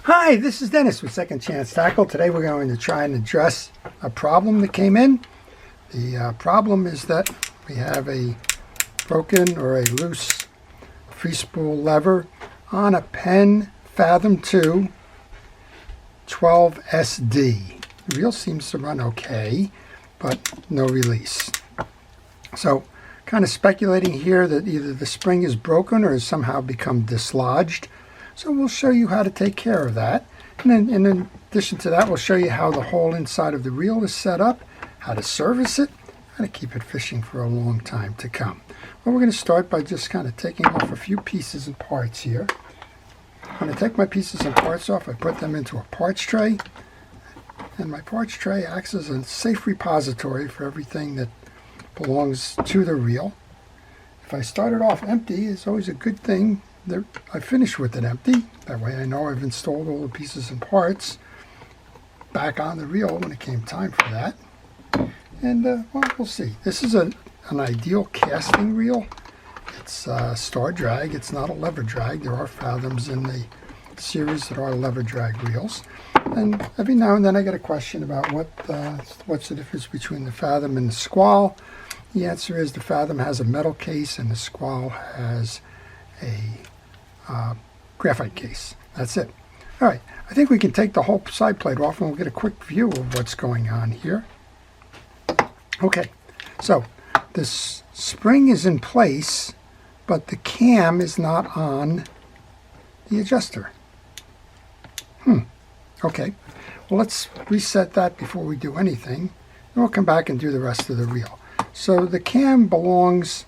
Hi, this is Dennis with Second Chance Tackle. Today we're going to try and address a problem that came in. The problem is that we have a broken or a loose free spool lever on a Penn Fathom 2 12SD. The reel seems to run okay, but no release. So kind of speculating here that either the spring is broken or has somehow become dislodged. So we'll show you how to take care of that. And then in addition to that, we'll show you how the whole inside of the reel is set up, how to service it, how to keep it fishing for a long time to come. Well, we're going to start by just kind of taking off a few pieces and parts here. When I take my pieces and parts off, I put them into a parts tray. And my parts tray acts as a safe repository for everything that belongs to the reel. If I start it off empty, it's always a good thing that I finish with it empty. That way I know I've installed all the pieces and parts back on the reel when it came time for that. And well, we'll see. This is an ideal casting reel. It's star drag. It's not a lever drag. There are Fathoms in the series that are lever drag reels. And every now and then I get a question about what's the difference between the Fathom and the Squall. The answer is the Fathom has a metal case and the Squall has a graphite case. That's it. All right, I think we can take the whole side plate off and we'll get a quick view of what's going on here. Okay, so this spring is in place, but the cam is not on the adjuster. Okay, well, let's reset that before we do anything, and we'll come back and do the rest of the reel. So the cam belongs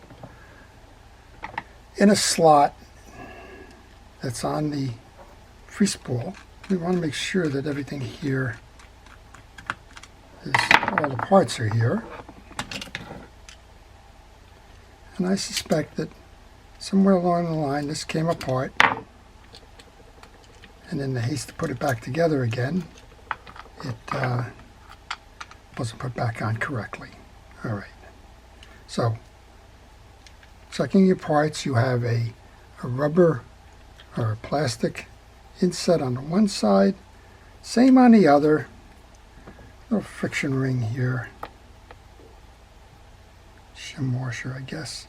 in a slot that's on the free spool. We want to make sure that everything here is, all the parts are here. And I suspect that somewhere along the line this came apart, and in the haste to put it back together again, it wasn't put back on correctly. All right. So, checking your parts, you have a rubber or a plastic inset on the one side, same on the other, little friction ring here, shim washer, I guess.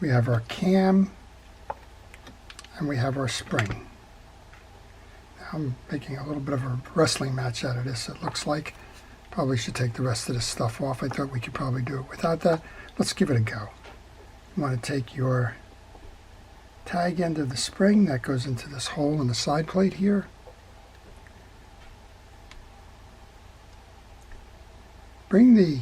We have our cam, and we have our spring. Now I'm making a little bit of a wrestling match out of this, it looks like. Probably should take the rest of this stuff off. I thought we could probably do it without that. Let's give it a go. You want to take your tag end of the spring that goes into this hole in the side plate here. Bring the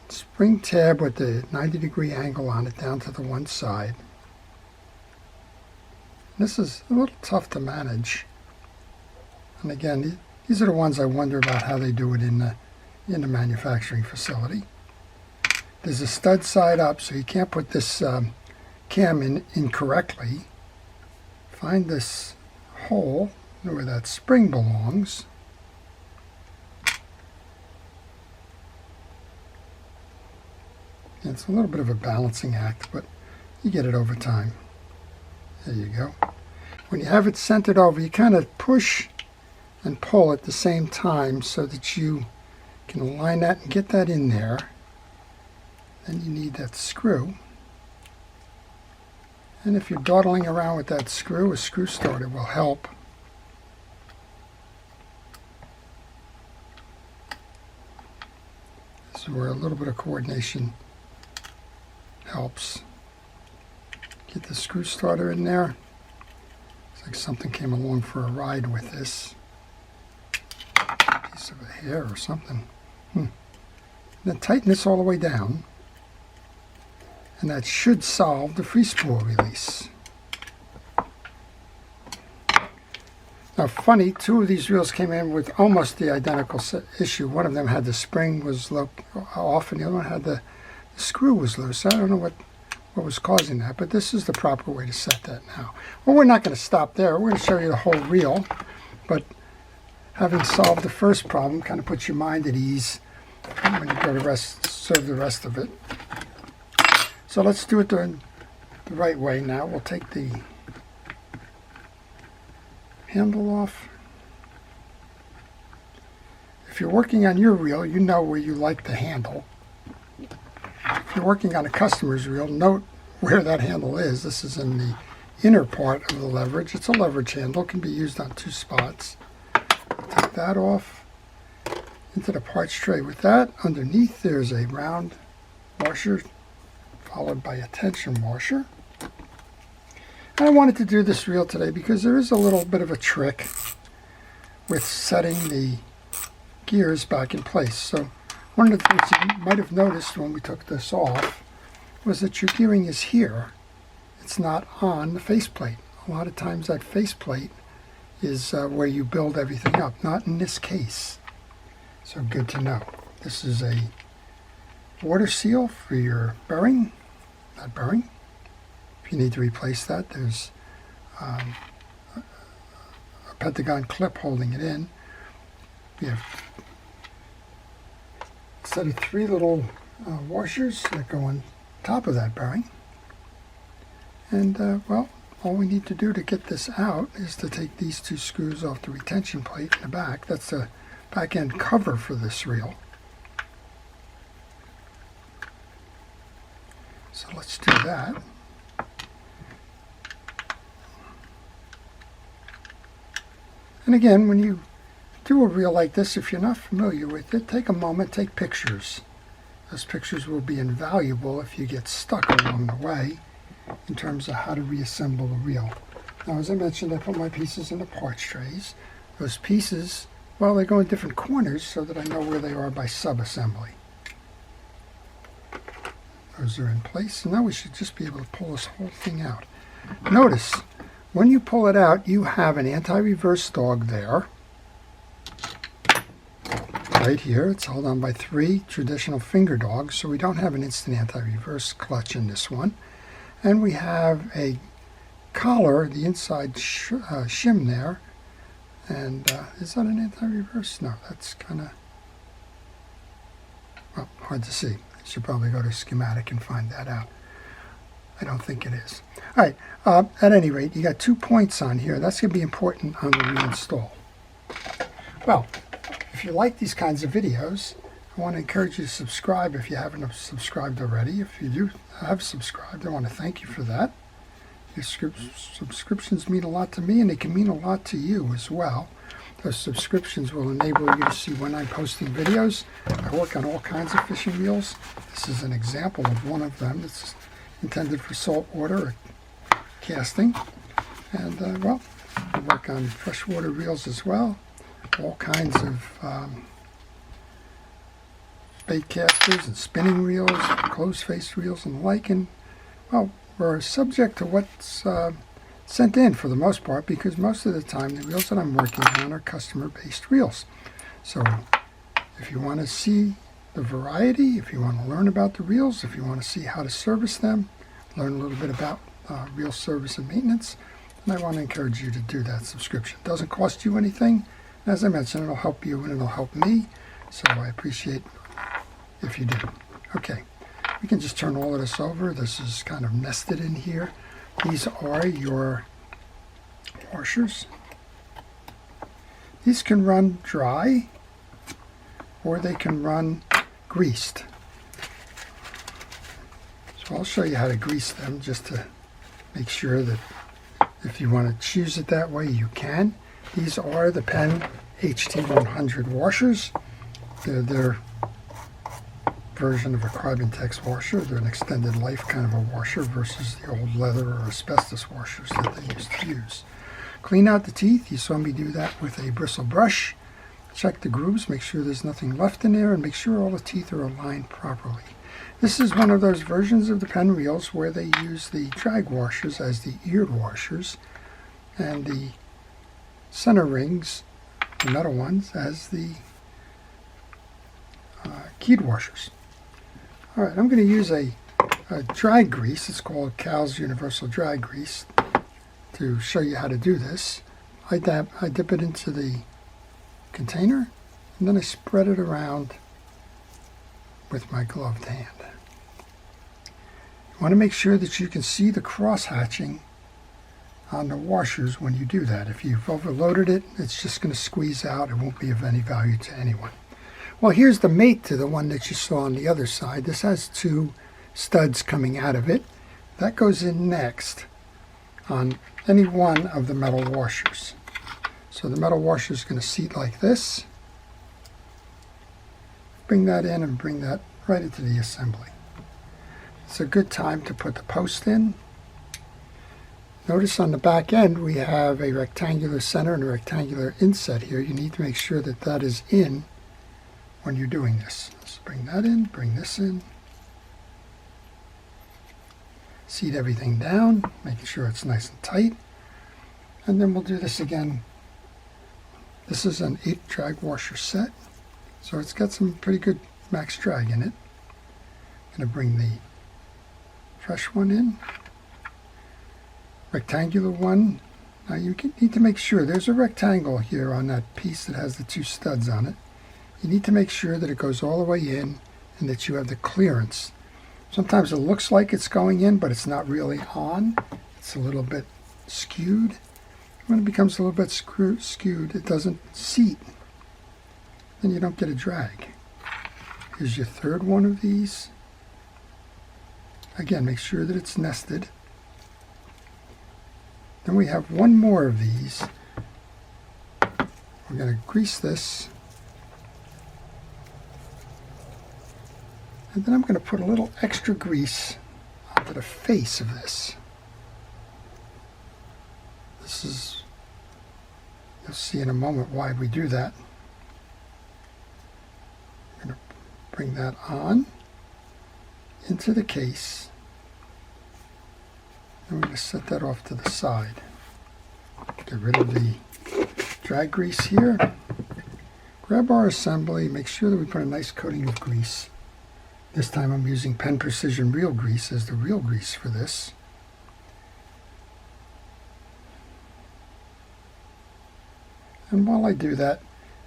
spring tab with the 90-degree angle on it down to the one side. This is a little tough to manage. And again, these are the ones I wonder about how they do it in the manufacturing facility. There's a stud side up, so you can't put this cam in incorrectly. Find this hole where that spring belongs. And it's a little bit of a balancing act, but you get it over time. There you go. When you have it centered over, you kind of push and pull at the same time so that you can align that and get that in there. Then you need that screw. And if you're dawdling around with that screw, a screw starter will help. This is where a little bit of coordination helps. Get the screw starter in there. Looks like something came along for a ride with this. Piece of a hair or something. Then tighten this all the way down. And that should solve the free spool release. Now, funny, two of these reels came in with almost the identical issue. One of them had the spring was off, and the other one had the screw was loose. I don't know what was causing that, but this is the proper way to set that now. Well, we're not going to stop there. We're going to show you the whole reel, but having solved the first problem kind of puts your mind at ease when you go to serve the rest of it. So let's do it the right way now. We'll take the handle off. If you're working on your reel, you know where you like the handle. If you're working on a customer's reel, note where that handle is. This is in the inner part of the leverage. It's a leverage handle, can be used on 2 spots. Take that off into the parts tray. With that, underneath there's a round washer followed by a tension washer. And I wanted to do this reel today because there is a little bit of a trick with setting the gears back in place. So one of the things you might have noticed when we took this off was that your gearing is here. It's not on the faceplate. A lot of times that faceplate is where you build everything up, not in this case. So good to know. This is a water seal for your bearing, that bearing. If you need to replace that, there's a pentagon clip holding it in. We have a set of 3 little washers that go on top of that bearing. And well, all we need to do to get this out is to take these 2 screws off the retention plate in the back. That's the back end cover for this reel. So let's do that. And again, when you do a reel like this, if you're not familiar with it, take a moment, take pictures. Those pictures will be invaluable if you get stuck along the way in terms of how to reassemble a reel. Now, as I mentioned, I put my pieces in the parts trays. Those pieces, well, they go in different corners so that I know where they are by sub-assembly. Those are in place, and now we should just be able to pull this whole thing out. Notice, when you pull it out, you have an anti-reverse dog there. Right here, it's held on by 3 traditional finger dogs, so we don't have an instant anti-reverse clutch in this one. And we have a collar, the inside shim there. And is that an anti-reverse? No, that's kind of, well, hard to see. I should probably go to schematic and find that out. I don't think it is. All right, at any rate, you got 2 points on here. That's going to be important on the reinstall. Well, if you like these kinds of videos, I want to encourage you to subscribe if you haven't subscribed already. If you do have subscribed, I want to thank you for that. Your subscriptions mean a lot to me, and they can mean a lot to you as well. Those subscriptions will enable you to see when I'm posting videos. I work on all kinds of fishing reels. This is an example of one of them. It's intended for saltwater or casting. And, well, I work on freshwater reels as well. All kinds of bait casters and spinning reels, closed-face reels and the like. And, well, we're subject to what's sent in for the most part, because most of the time the reels that I'm working on are customer-based reels. So if you want to see the variety, if you want to learn about the reels, if you want to see how to service them, learn a little bit about reel service and maintenance, then I want to encourage you to do that subscription. It doesn't cost you anything. As I mentioned, it'll help you and it'll help me, so I appreciate if you do. Okay, we can just turn all of this over. This is kind of nested in here. These are your washers. These can run dry or they can run greased. So I'll show you how to grease them just to make sure that if you want to choose it that way, you can. These are the Penn HT100 washers. They're their version of a Carbon-Tex washer. They're an extended life kind of a washer versus the old leather or asbestos washers that they used to use. Clean out the teeth. You saw me do that with a bristle brush. Check the grooves, make sure there's nothing left in there, and make sure all the teeth are aligned properly. This is one of those versions of the Penn reels where they use the drag washers as the eared washers and the center rings, the metal ones, as the keyed washers. All right, I'm going to use a drag grease. It's called Cal's Universal Drag Grease to show you how to do this. I dip it into the container and then I spread it around with my gloved hand. You want to make sure that you can see the cross hatching on the washers when you do that. If you've overloaded it, it's just going to squeeze out. It won't be of any value to anyone. Well, here's the mate to the one that you saw on the other side. This has two studs coming out of it. That goes in next on any one of the metal washers. So the metal washer is going to seat like this. Bring that in and bring that right into the assembly. It's a good time to put the post in. Notice on the back end we have a rectangular center and a rectangular inset here. You need to make sure that that is in when you're doing this. Let's bring that in, bring this in. Seat everything down, making sure it's nice and tight. And then we'll do this again. This is an 8 drag washer set, so it's got some pretty good max drag in it. I'm going to bring the fresh one in. Rectangular one. Now you need to make sure there's a rectangle here on that piece that has the 2 studs on it. You need to make sure that it goes all the way in and that you have the clearance. Sometimes it looks like it's going in, but it's not really on. It's a little bit skewed. When it becomes a little bit skewed, it doesn't seat. Then you don't get a drag. Here's your third one of these. Again, make sure that it's nested. Then we have one more of these. We're going to grease this. And then I'm going to put a little extra grease onto the face of this. This is, you'll see in a moment why we do that. I'm going to bring that on into the case. And we're going to set that off to the side. Get rid of the drag grease here. Grab our assembly, make sure that we put a nice coating of grease. This time I'm using Penn Precision Real Grease as the real grease for this. And while I do that,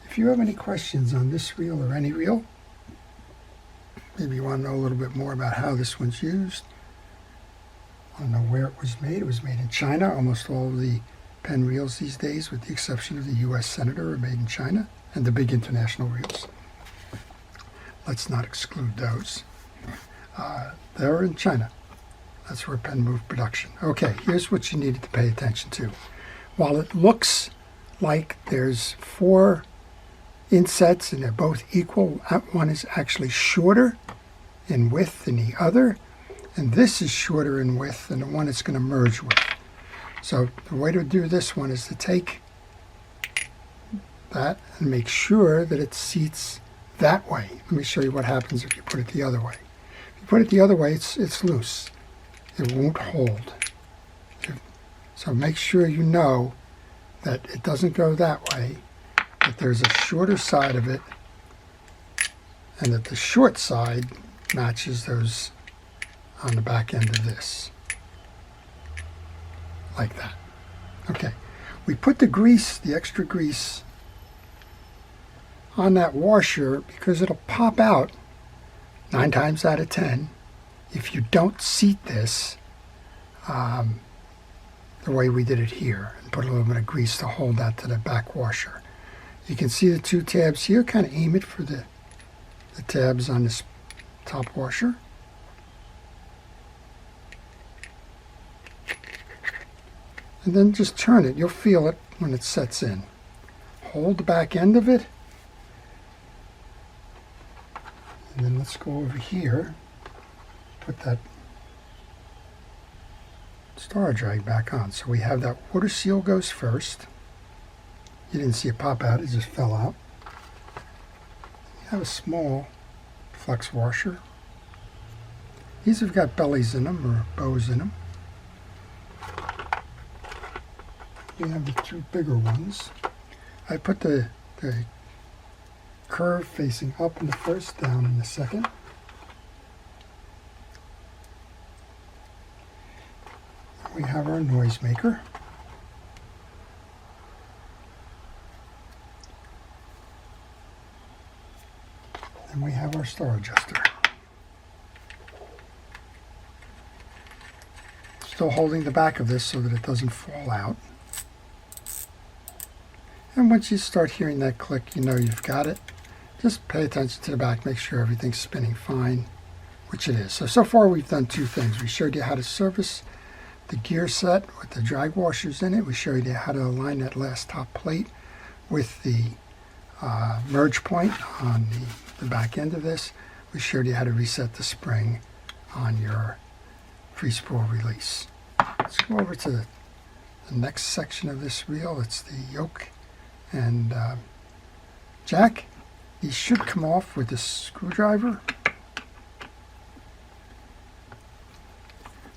if you have any questions on this reel or any reel, maybe you want to know a little bit more about how this one's used, I don't know where it was made. It was made in China. Almost all of the Penn reels these days, with the exception of the U.S. Senator, are made in China, and the big international reels. Let's not exclude those. They're in China. That's where Penn moved production. Okay, here's what you needed to pay attention to. While it looks like there's 4 insets and they're both equal, one is actually shorter in width than the other, and this is shorter in width than the one it's going to merge with. So the way to do this one is to take that and make sure that it seats that way. Let me show you what happens if you put it the other way. If you put it the other way, it's loose. It won't hold. So make sure you know that it doesn't go that way, that there's a shorter side of it, and that the short side matches those on the back end of this. Like that. Okay. We put the grease, the extra grease, on that washer because it'll pop out 9 times out of 10 if you don't seat this the way we did it here and put a little bit of grease to hold that to the back washer. You can see the 2 tabs here. Kind of aim it for the tabs on this top washer. And then just turn it. You'll feel it when it sets in. Hold the back end of it. And then let's go over here. Put that star drag back on. So we have that water seal goes first. You didn't see it pop out. It just fell out. You have a small flex washer. These have got bellies in them or bows in them. You have the 2 bigger ones. I put the curve facing up in the first, down in the second. We have our noisemaker. And we have our star adjuster. Still holding the back of this so that it doesn't fall out. And once you start hearing that click, you know you've got it. Just pay attention to the back, make sure everything's spinning fine, which it is. So far we've done two things. We showed you how to service the gear set with the drag washers in it. We showed you how to align that last top plate with the merge point on the back end of this. We showed you how to reset the spring on your free spool release. Let's go over to the next section of this reel. It's the yoke and jack. These should come off with this screwdriver.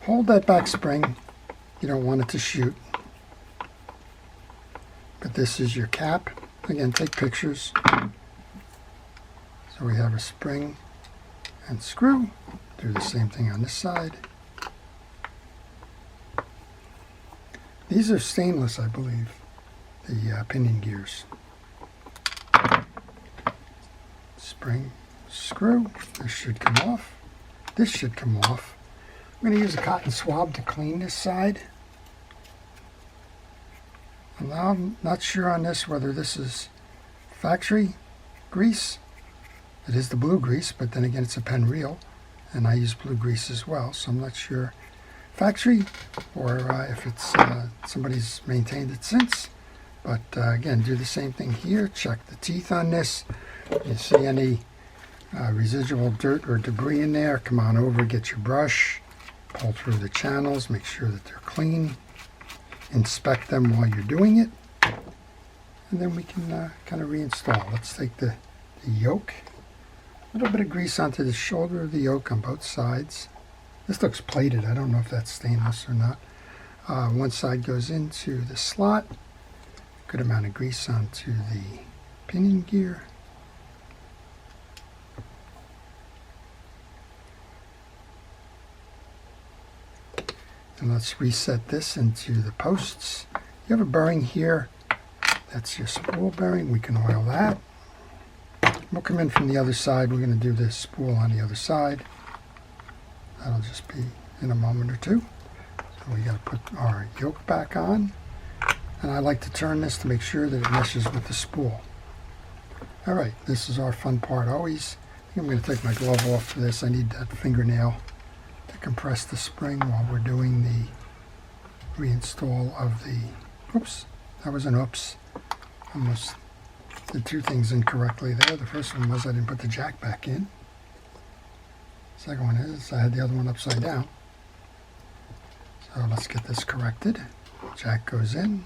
Hold that back spring. You don't want it to shoot. But this is your cap. Again, take pictures. So we have a spring and screw. Do the same thing on this side. These are stainless, I believe, the pinion gears. Spring, screw. This should come off. This should come off. I'm going to use a cotton swab to clean this side. And now I'm not sure on this whether this is factory grease. It is the blue grease, but then again it's a Penn reel, and I use blue grease as well, so I'm not sure factory or if it's somebody's maintained it since. But again, do the same thing here. Check the teeth on this. If you see any residual dirt or debris in there, come on over, get your brush, pull through the channels, make sure that they're clean. Inspect them while you're doing it, and then we can kind of reinstall. Let's take the yoke. A little bit of grease onto the shoulder of the yoke on both sides. This looks plated. I don't know if that's stainless or not. One side goes into the slot. Good amount of grease onto the pinion gear. And let's reset this into the posts. You have a bearing here. That's your spool bearing. We can oil that. We'll come in from the other side. We're going to do this spool on the other side. That'll just be in a moment or two. So we got to put our yoke back on. And I like to turn this to make sure that it meshes with the spool. All right, this is our fun part always. I think I'm going to take my glove off for this. I need that fingernail to compress the spring while we're doing the reinstall of the, oops, that was an oops. Almost did two things incorrectly there. The first one was I didn't put the jack back in. Second one is I had the other one upside down. So let's get this corrected. Jack goes in.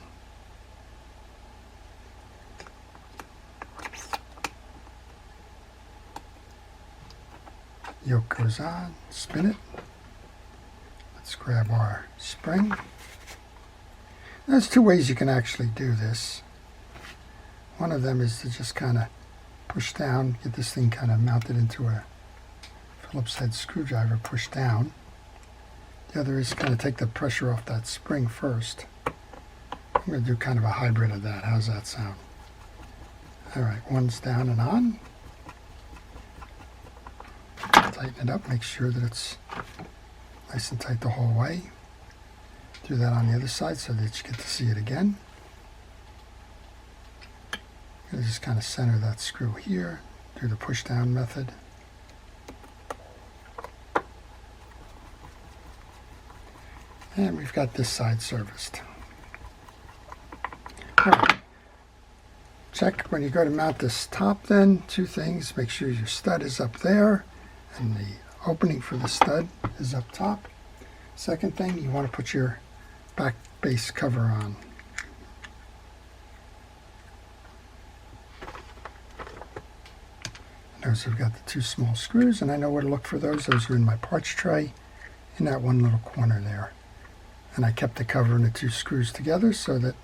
Yoke goes on, spin it. Let's grab our spring. There's two ways you can actually do this. One of them is to just kind of push down, get this thing kind of mounted into a Phillips head screwdriver, push down. The other is kind of take the pressure off that spring first. I'm going to do kind of a hybrid of that. How's that sound? All right, one's down and on. Tighten it up, make sure that it's nice and tight the whole way. Do that on the other side so that you get to see it again. I'm just kind of center that screw here, do the push down method. And we've got this side serviced. All right. Check when you go to mount this top then, two things. Make sure your stud is up there and the opening for the stud is up top. Second thing, you want to put your back base cover on. Notice I've got the two small screws, and I know where to look for those. Those are in my parts tray in that one little corner there. And I kept the cover and the two screws together so that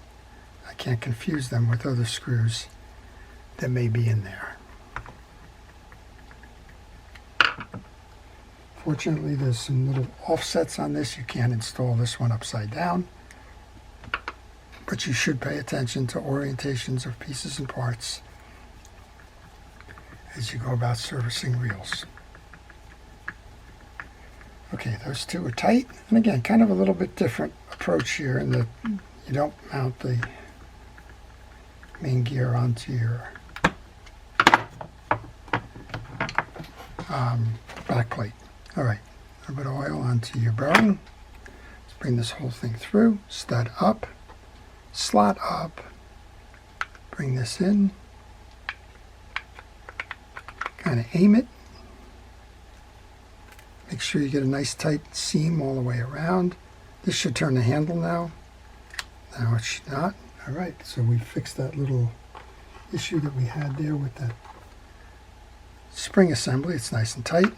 I can't confuse them with other screws that may be in there. Fortunately, there's some little offsets on this. You can't install this one upside down, but you should pay attention to orientations of pieces and parts as you go about servicing reels. Okay, those two are tight. And again, kind of a little bit different approach here in that you don't mount the main gear onto your back plate. All right, a little bit of oil onto your bearing. Let's bring this whole thing through. Stud up, slot up, bring this in, kind of aim it. Make sure you get a nice tight seam all the way around. This should turn the handle now. Now it should not. All right, so we fixed that little issue that we had there with that spring assembly. It's nice and tight.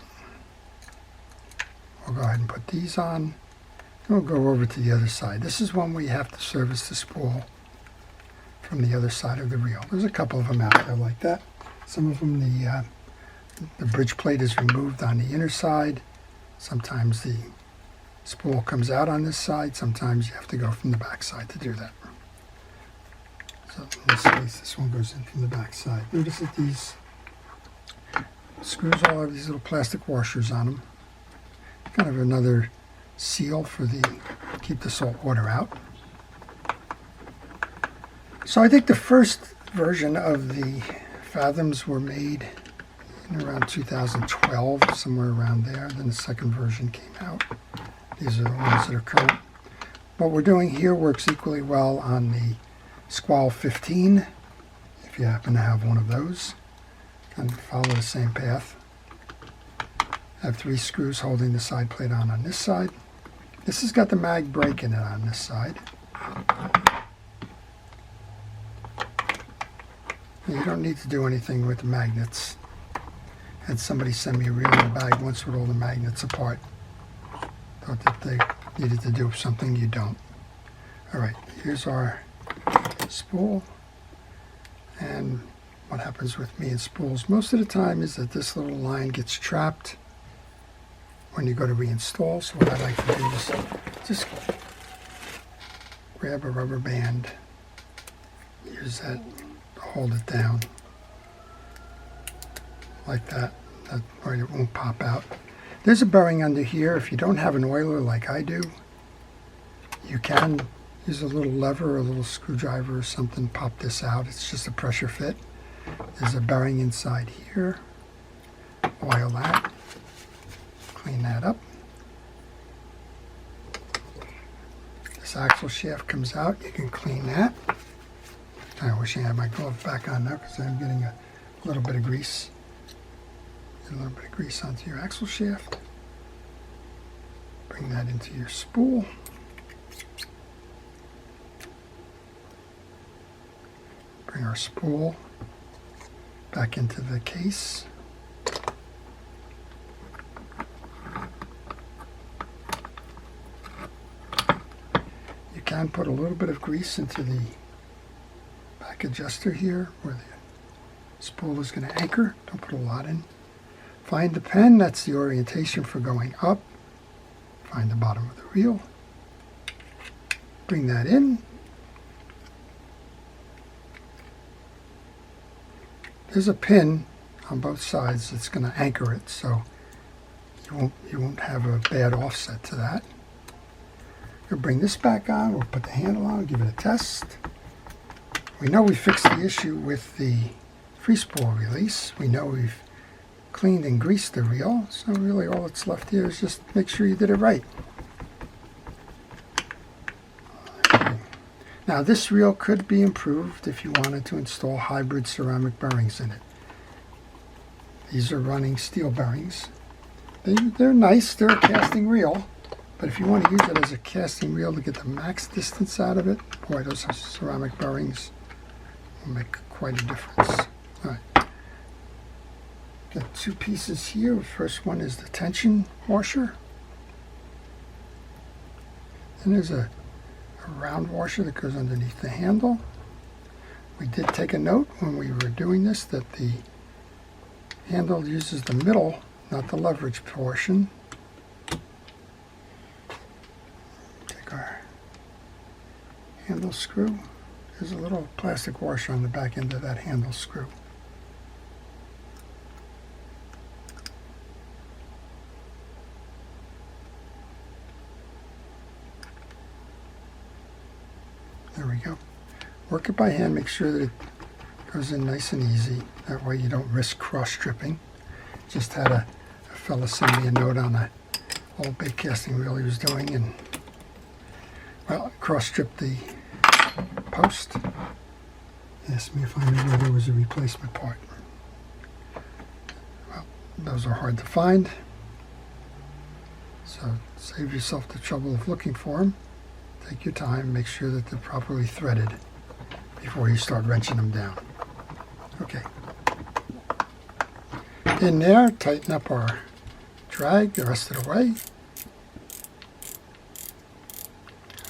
We'll go ahead and put these on. And we'll go over to the other side. This is one where you have to service the spool from the other side of the reel. There's a couple of them out there like that. Some of them the bridge plate is removed on the inner side. Sometimes the spool comes out on this side. Sometimes you have to go from the back side to do that. So in this case, this one goes in from the back side. Notice that these screws all have these little plastic washers on them. Kind of another seal for keep the salt water out. So I think the first version of the Fathoms were made in around 2012, somewhere around there. Then the second version came out. These are the ones that are current. What we're doing here works equally well on the Squall 15, if you happen to have one of those. And follow the same path. I have 3 screws holding the side plate on this side. This has got the mag brake in it on this side. You don't need to do anything with the magnets. Had somebody send me a reel in a bag once with all the magnets apart. Thought that they needed to do something. You don't. All right, here's our spool. And what happens with me and spools most of the time is that this little line gets trapped when you go to reinstall. So what I like to do is just grab a rubber band, use that to hold it down like that, or it won't pop out. There's a bearing under here. If you don't have an oiler like I do, you can use a little lever or a little screwdriver or something, pop this out. It's just a pressure fit. There's a bearing inside here. Oil that. Clean that up. This axle shaft comes out. You can clean that. I wish I had my glove back on now because I'm getting a little bit of grease. Get a little bit of grease onto your axle shaft. Bring that into your spool. Bring our spool back into the case. You can put a little bit of grease into the back adjuster here where the spool is going to anchor. Don't put a lot in. Find the pen, that's the orientation for going up. Find the bottom of the reel. Bring that in. There's a pin on both sides that's going to anchor it, so you won't have a bad offset to that. We'll bring this back on, we'll put the handle on, give it a test. We know we fixed the issue with the free spool release. We know we've cleaned and greased the reel, so really all that's left here is just make sure you did it right. Now this reel could be improved if you wanted to install hybrid ceramic bearings in it. These are running steel bearings. They're nice, they're a casting reel, but if you want to use it as a casting reel to get the max distance out of it, boy, those ceramic bearings will make quite a difference. All right. Got 2 pieces here. The first one is the tension washer. And there's a round washer that goes underneath the handle. We did take a note when we were doing this that the handle uses the middle, not the leverage portion. Take our handle screw. There's a little plastic washer on the back end of that handle screw. Work it by hand. Make sure that it goes in nice and easy. That way you don't risk cross-stripping. Just had a fella send me a note on a old bait casting reel he was doing, and well, cross-stripped the post. He asked me if I knew where there was a replacement part. Well, those are hard to find, so save yourself the trouble of looking for them. Take your time, make sure that they're properly threaded before you start wrenching them down. Okay. In there, tighten up our drag the rest of the way.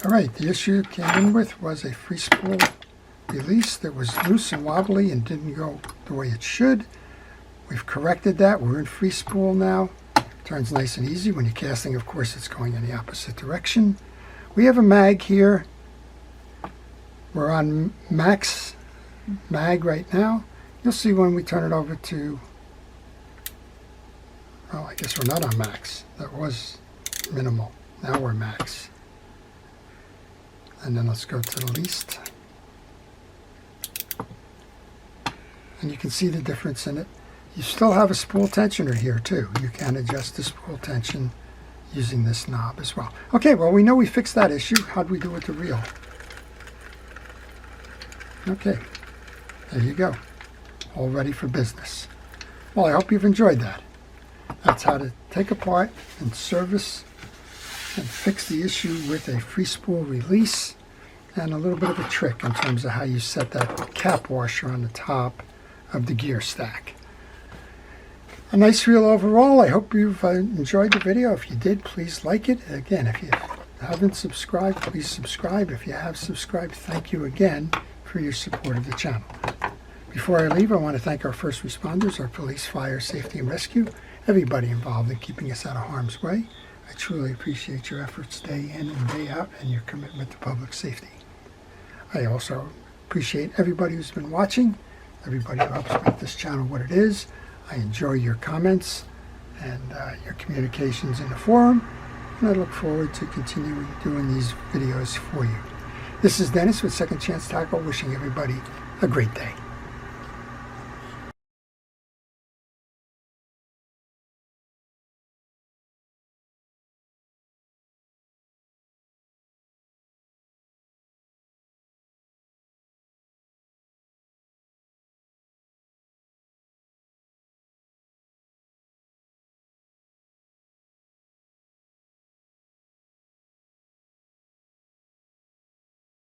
Alright, the issue it came in with was a free spool release that was loose and wobbly and didn't go the way it should. We've corrected that. We're in free spool now. Turns nice and easy. When you're casting, of course, it's going in the opposite direction. We have a mag here. We're on max mag right now. You'll see when we turn it over to, well, I guess we're not on max. That was minimal. Now we're max. And then let's go to the least. And you can see the difference in it. You still have a spool tensioner here too. You can adjust the spool tension using this knob as well. Okay, well, we know we fixed that issue. How'd we do with the reel? Okay, there you go. All ready for business. Well, I hope you've enjoyed that. That's how to take apart and service and fix the issue with a free spool release, and a little bit of a trick in terms of how you set that cap washer on the top of the gear stack. A nice reel overall. I hope you've enjoyed the video. If you did, please like it. Again, if you haven't subscribed, please subscribe. If you have subscribed, thank you again for your support of the channel. Before I leave, I want to thank our first responders, our police, fire, safety, and rescue, everybody involved in keeping us out of harm's way. I truly appreciate your efforts day in and day out and your commitment to public safety. I also appreciate everybody who's been watching, everybody who helps make this channel what it is. I enjoy your comments and your communications in the forum, and I look forward to continuing doing these videos for you. This is Dennis with Second Chance Tackle, wishing everybody a great day.